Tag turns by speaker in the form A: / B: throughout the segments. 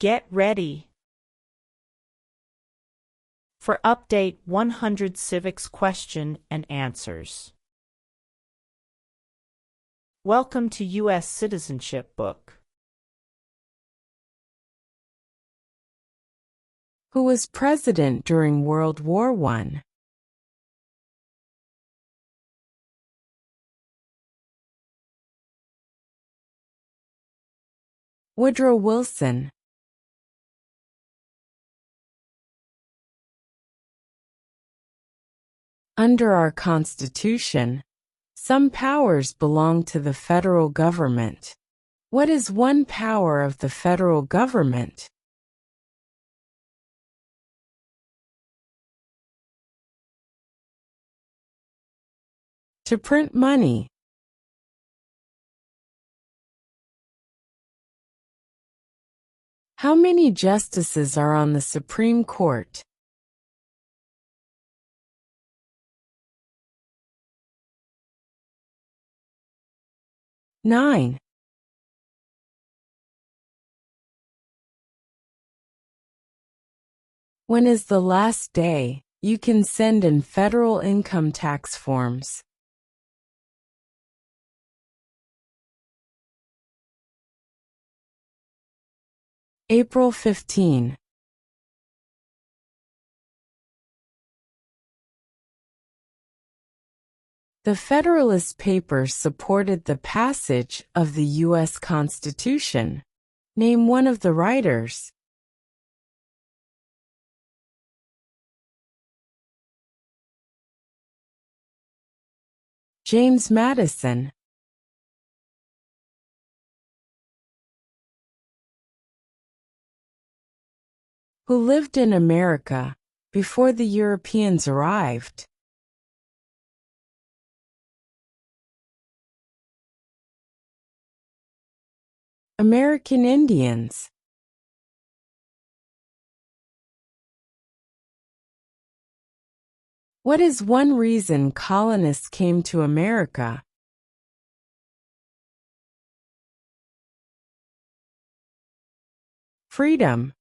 A: Get ready for Update 100 Civics Question and Answers. Welcome to U.S. Citizenship Book.
B: Who was president during World War I? Woodrow Wilson. Under our Constitution, some powers belong to the federal government. What is one power of the federal government? To print money. How many justices are on the Supreme Court? Nine. When is the last day you can send in federal income tax forms? April 15. The Federalist Papers supported the passage of the U.S. Constitution. Name one of the writers. James Madison. Who lived in America before the Europeans arrived? American Indians. What is one reason colonists came to America? Freedom.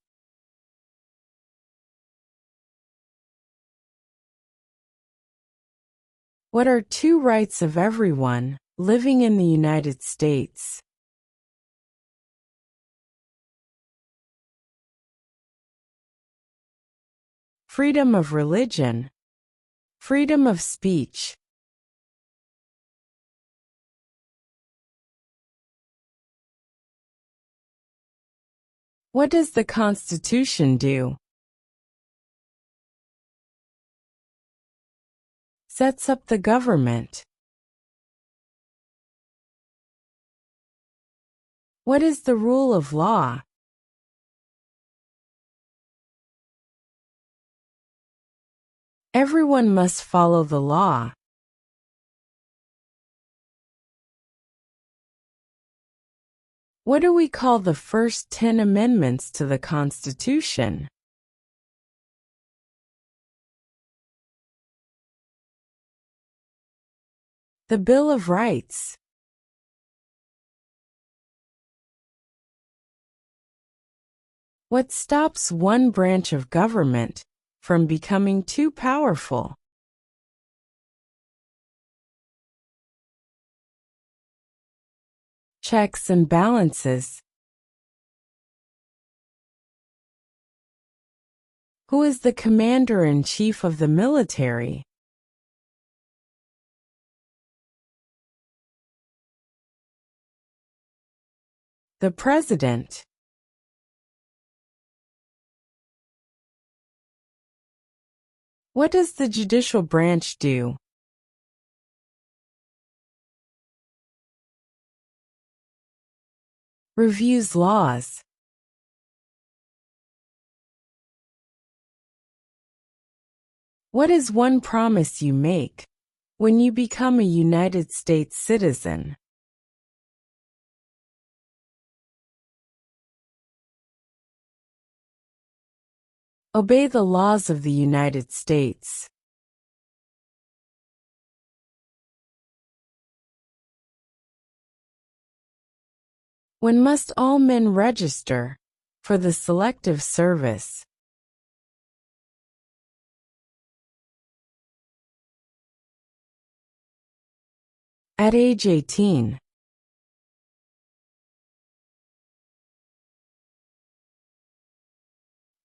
B: What are two rights of everyone living in the United States? Freedom of religion. Freedom of speech. What does the Constitution do? Sets up the government. What is the rule of law? Everyone must follow the law. What do we call the first 10 amendments to the Constitution? The Bill of Rights. What stops one branch of government from becoming too powerful? Checks and balances. Who is the commander-in-chief of the military? The President. What does the judicial branch do? Reviews laws. What is one promise you make when you become a United States citizen? Obey the laws of the United States. When must all men register For the Selective Service. At age 18.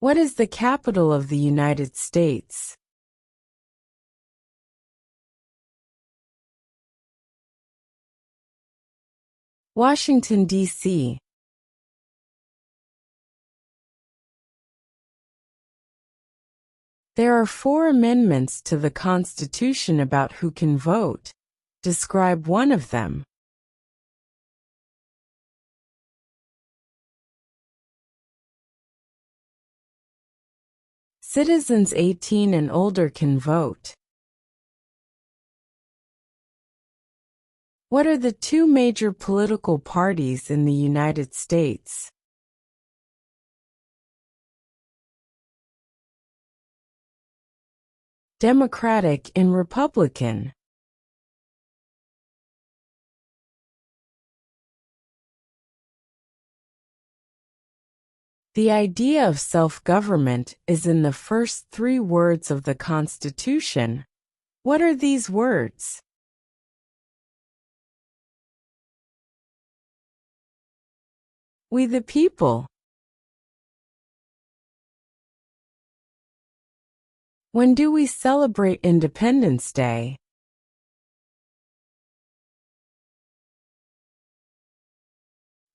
B: What is the capital of the United States? Washington, D.C. There are 4 amendments to the Constitution about who can vote. Describe one of them. Citizens 18 and older can vote. What are the 2 major political parties in the United States? Democratic and Republican. The idea of self-government is in the first 3 words of the Constitution. What are these words? We the people. When do we celebrate Independence Day?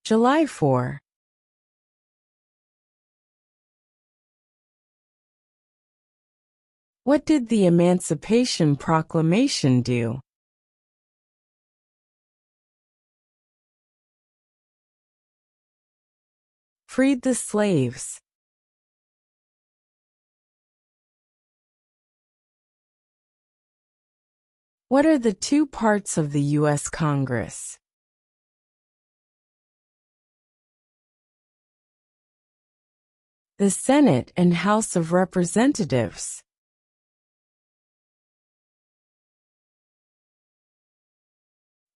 B: July 4. What did the Emancipation Proclamation do? Freed the slaves. What are the 2 parts of the U.S. Congress? The Senate and House of Representatives.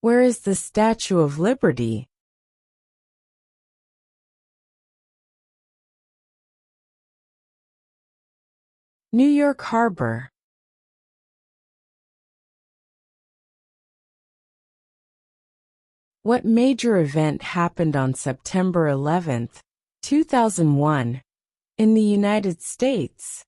B: Where is the Statue of Liberty? New York Harbor. What major event happened on September 11, 2001, in the United States?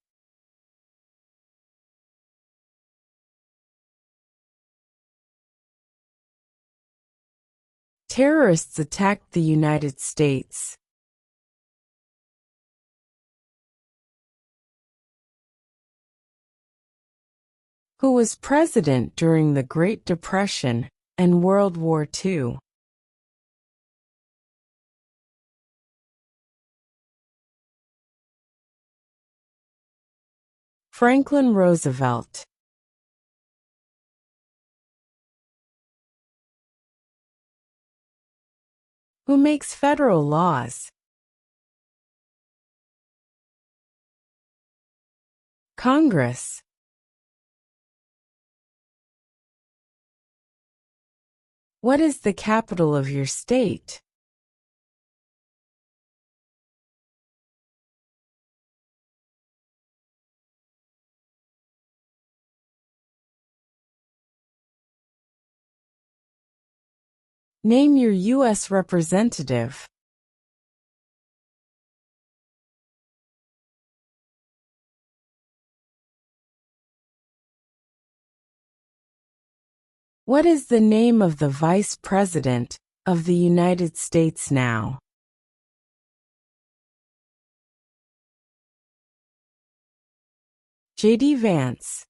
B: Terrorists attacked the United States. Who was president during the Great Depression and World War II? Franklin Roosevelt. Who makes federal laws? Congress. What is the capital of your state? Name your U.S. representative. What is the name of the Vice President of the United States now? J.D. Vance.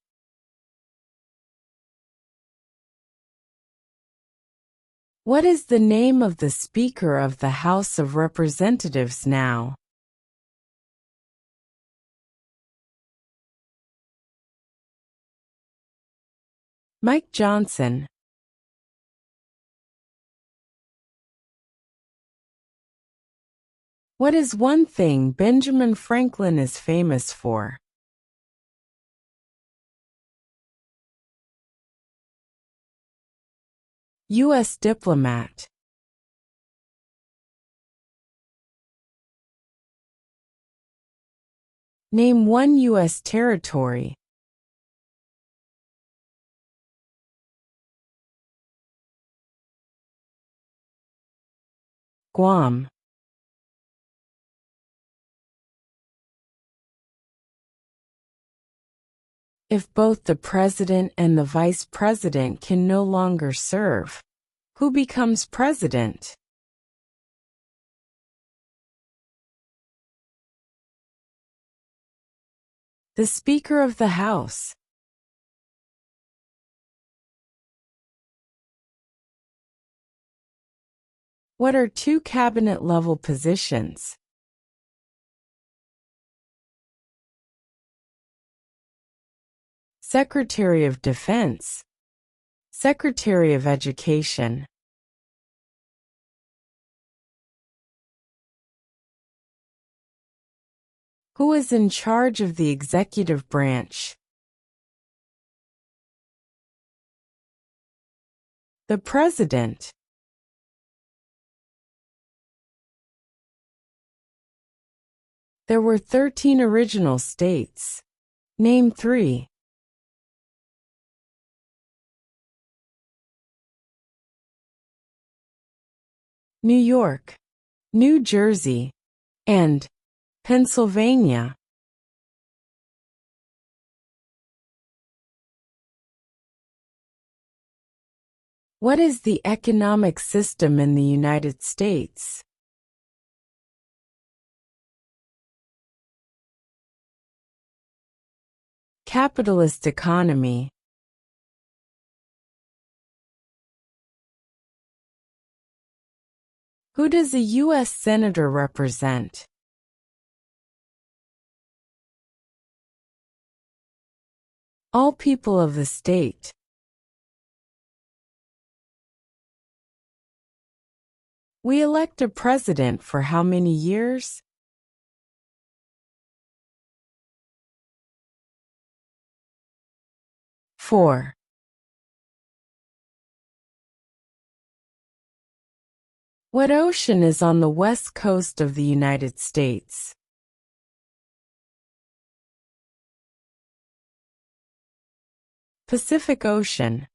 B: What is the name of the Speaker of the House of Representatives now? Mike Johnson. What is one thing Benjamin Franklin is famous for? U.S. diplomat. Name one U.S. territory. Guam. If both the president and the vice president can no longer serve, who becomes president? The Speaker of the House. What are two cabinet-level positions? Secretary of Defense, Secretary of Education. Who is in charge of the executive branch? The President. There were 13 original states. Name 3. New York, New Jersey, and Pennsylvania. What is the economic system in the United States? Capitalist economy. Who does a U.S. Senator represent? All people of the state. We elect a president for how many years? 4. What ocean is on the west coast of the United States? Pacific Ocean.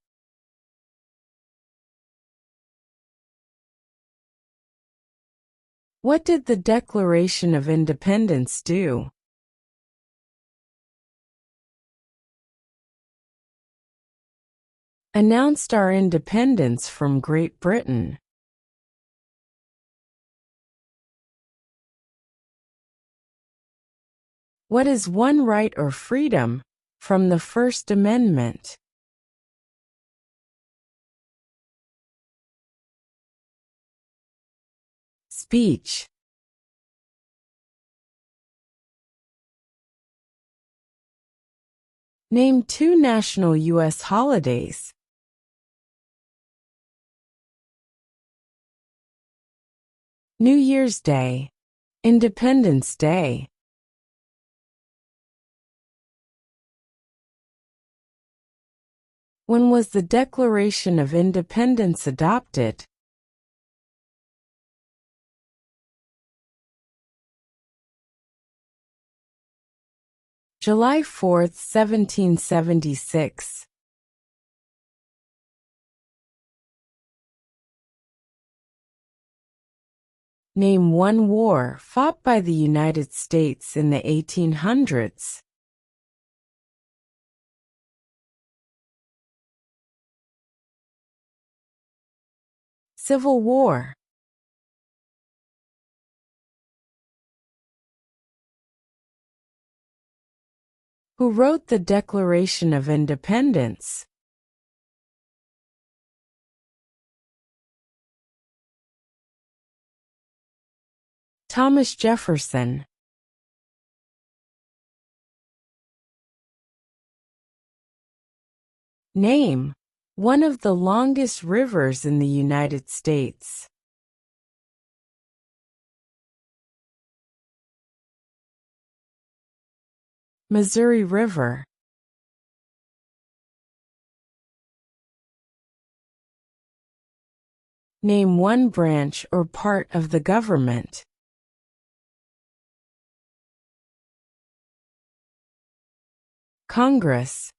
B: What did the Declaration of Independence do? Announced our independence from Great Britain. What is one right or freedom from the First Amendment? Speech. Name 2 national U.S. holidays. New Year's Day, Independence Day. When was the Declaration of Independence adopted? July 4, 1776. Name one war fought by the United States in the 1800s. Civil War. Who wrote the Declaration of Independence? Thomas Jefferson. Name one of the longest rivers in the United States. Missouri River. Name one branch or part of the government. Congress.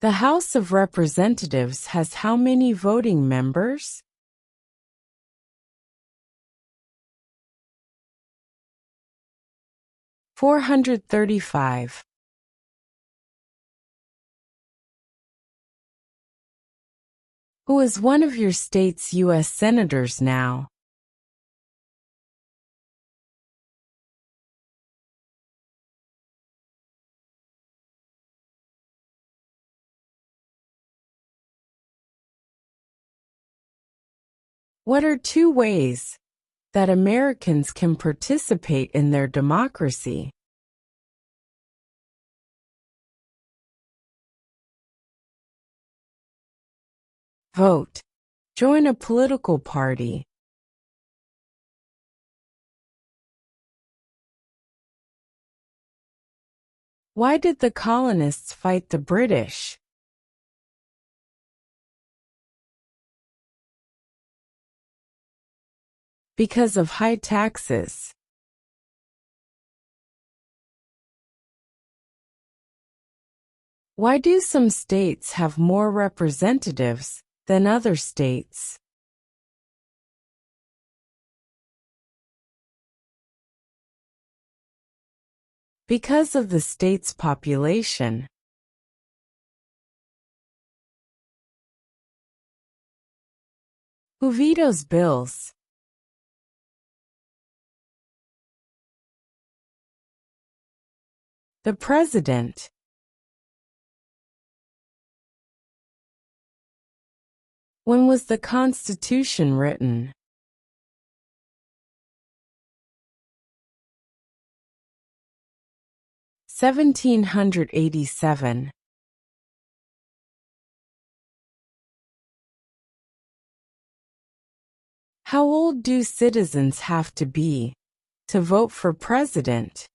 B: The House of Representatives has how many voting members? 435. Who is one of your state's U.S. senators now? What are 2 ways that Americans can participate in their democracy? Vote. Join a political party. Why did the colonists fight the British? Because of high taxes. Why do some states have more representatives than other states? Because of the state's population. Who vetoes bills? The President. When was the Constitution written? (1787). How old do citizens have to be to vote for president?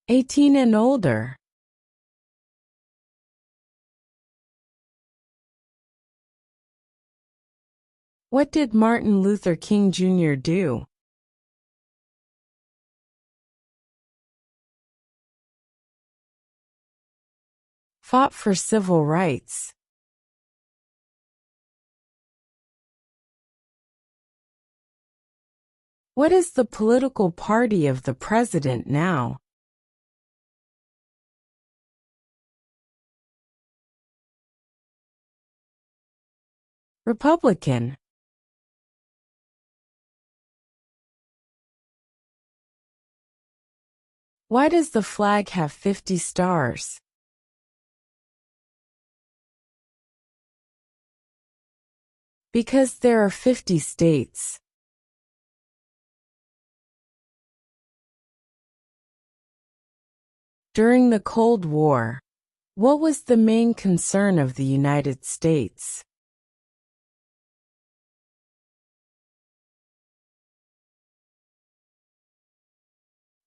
B: 18 and older. What did Martin Luther King Jr. do? Fought for civil rights. What is the political party of the president now? Republican. Why does the flag have 50 stars? Because there are 50 states. During the Cold War, what was the main concern of the United States?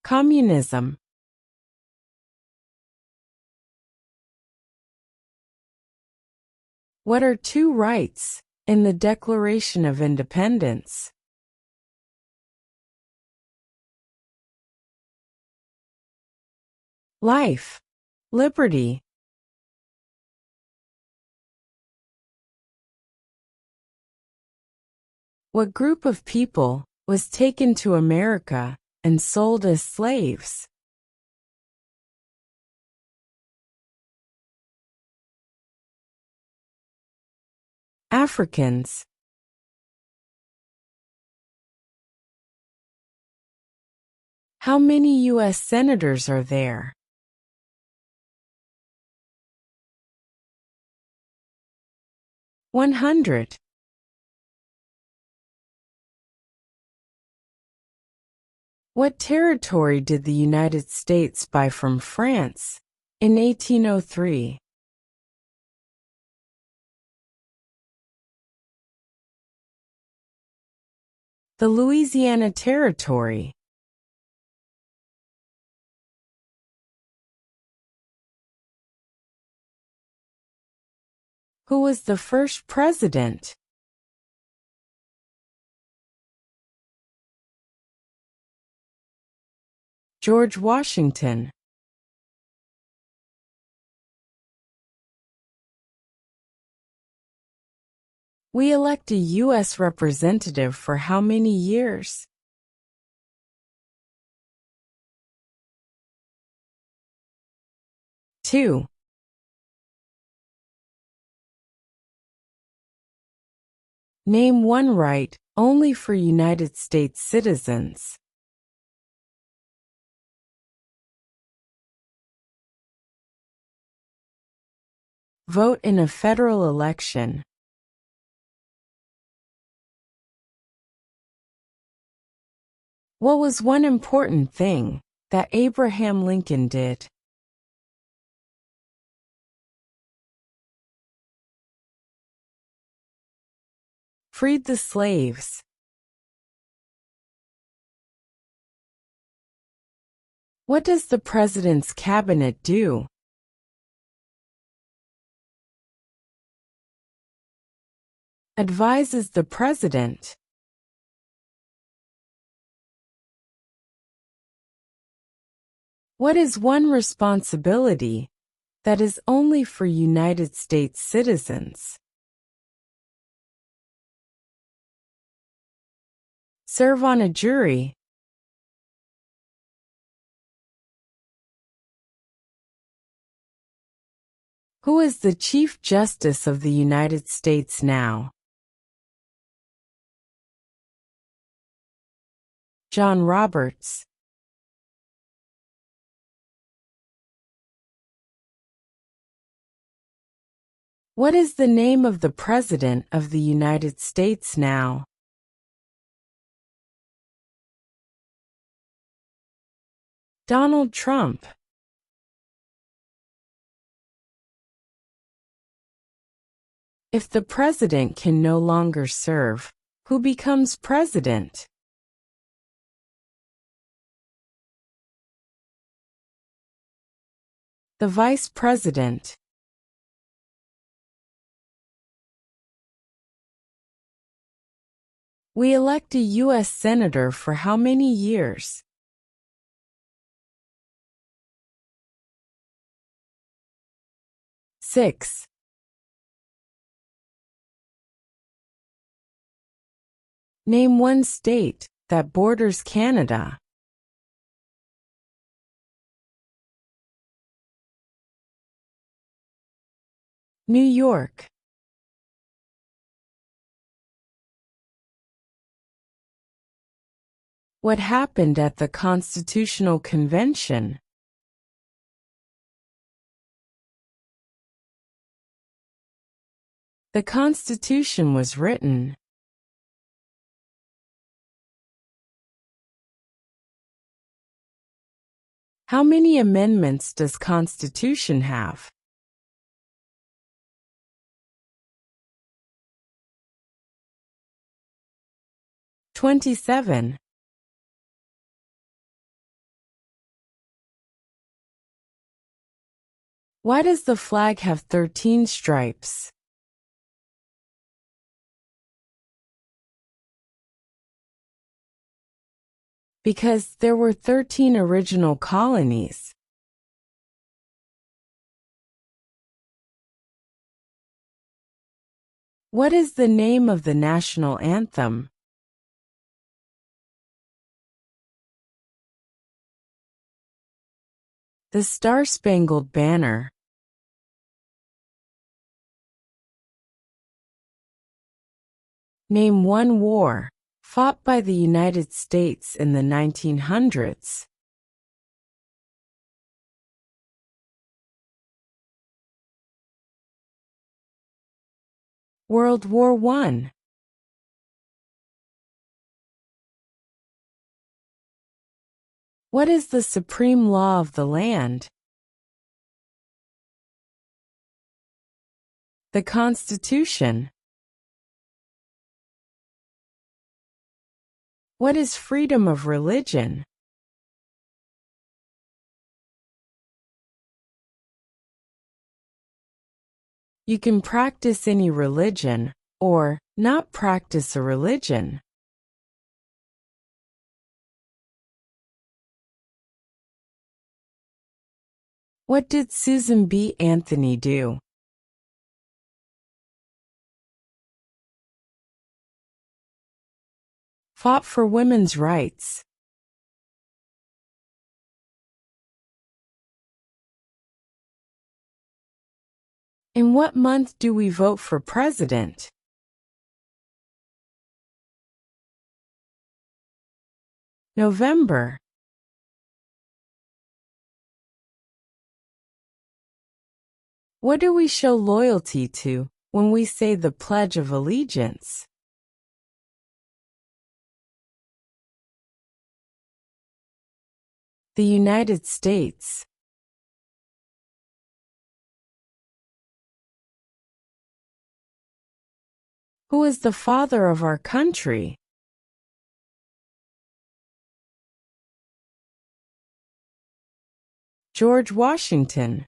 B: Communism. What are 2 rights in the Declaration of Independence? Life, liberty. What group of people was taken to America and sold as slaves? Africans. How many U.S. senators are there? 100. What territory did the United States buy from France in 1803? The Louisiana Territory. Who was the first president? George Washington. We elect a U.S. representative for how many years? 2. Name one right only for United States citizens. Vote in a federal election. What was one important thing that Abraham Lincoln did? Freed the slaves. What does the president's cabinet do? Advises the president. What is one responsibility that is only for United States citizens? Serve on a jury. Who is the Chief Justice of the United States now? John Roberts. What is the name of the President of the United States now? Donald Trump. If the president can no longer serve, who becomes president? The vice president. We elect a U.S. senator for how many years? 6. Name one state that borders Canada. New York. What happened at the Constitutional Convention? The Constitution was written. How many amendments does Constitution have? 27. Why does the flag have 13 stripes? Because there were 13 original colonies. What is the name of the national anthem? The Star-Spangled Banner. Name one war fought by the United States in the 1900s. World War I. What is the supreme law of the land? The Constitution. What is freedom of religion? You can practice any religion, or not practice a religion. What did Susan B. Anthony do? Fought for women's rights. In what month do we vote for president? November. What do we show loyalty to when we say the Pledge of Allegiance? The United States. Who is the father of our country? George Washington.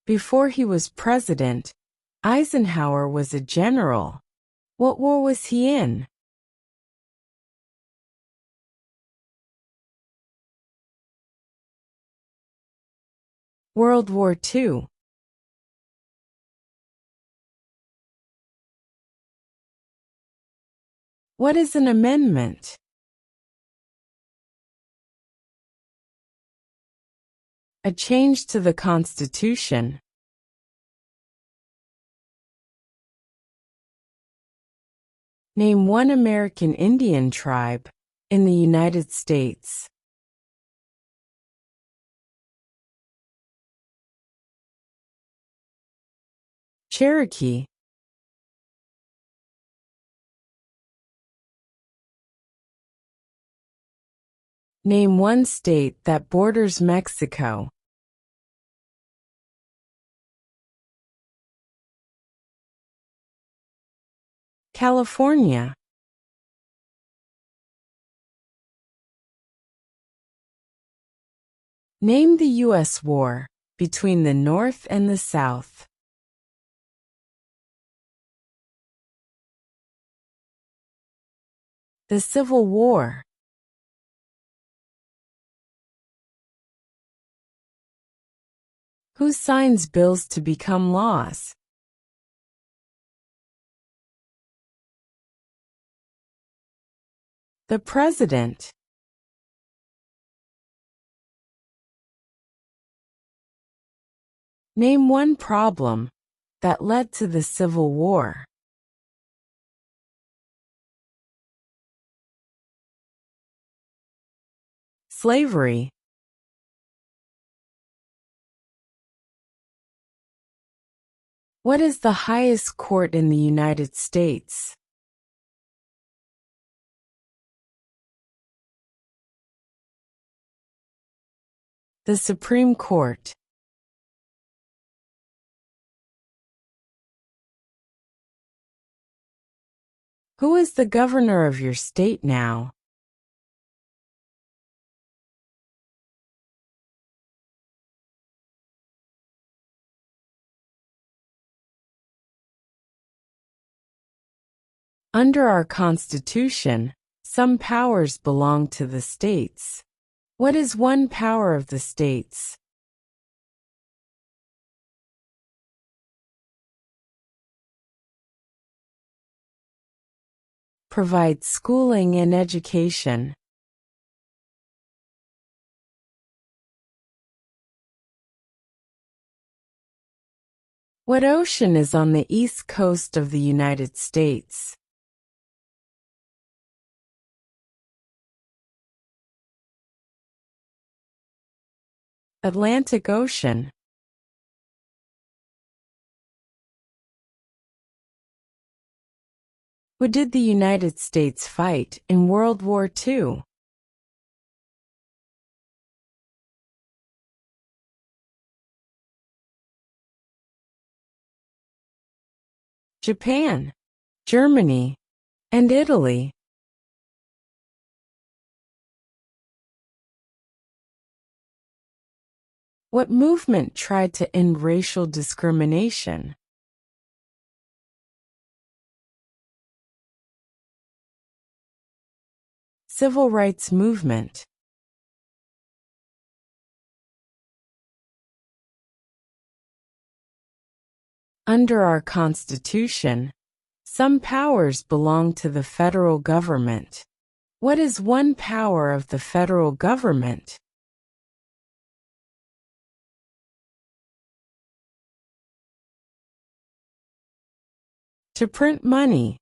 B: Before he was president, Eisenhower was a general. What war was he in? World War II. What is an amendment? A change to the Constitution. Name one American Indian tribe in the United States. Cherokee. Name one state that borders Mexico. California. Name the U.S. war between the North and the South. The Civil War. Who signs bills to become laws? The President. Name one problem that led to the Civil War. Slavery. What is the highest court in the United States? The Supreme Court. Who is the governor of your state now? Under our Constitution, some powers belong to the states. What is one power of the states? Provide schooling and education. What ocean is on the east coast of the United States? Atlantic Ocean. Who did the United States fight in World War II? Japan, Germany, and Italy. What movement tried to end racial discrimination? Civil rights movement. Under our Constitution, some powers belong to the federal government. What is one power of the federal government? To print money.